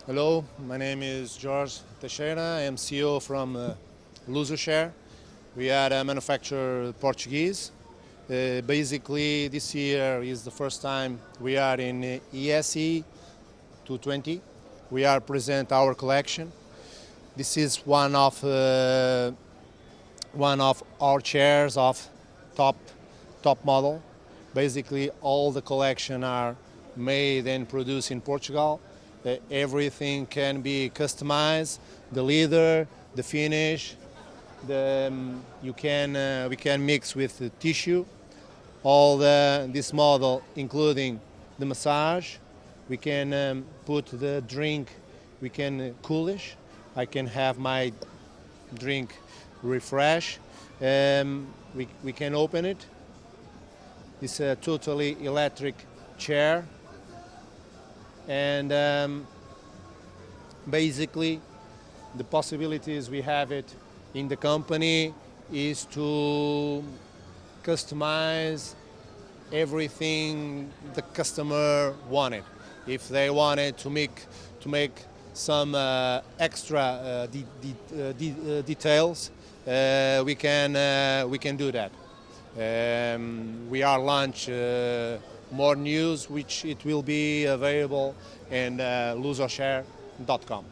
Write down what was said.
Hello, my name is Jorge Teixeira. I am CEO from Lusochair. We are a manufacturer Portuguese. Basically, this year is the first time we are in ISE 220. We are present our collection. This is one of our chairs of top model. Basically, all the collection are made and produced in Portugal. Everything can be customized. The leather, the finish, we can mix with the tissue. This model, including the massage, we can put the drink. We can coolish. I can have my drink refresh. We can open it. It's a totally electric chair, and basically the possibilities we have it in the company is to customize everything the customer wanted. If they wanted to make some extra details, we can do that. We are launch more news, which it will be available in lusochair.com.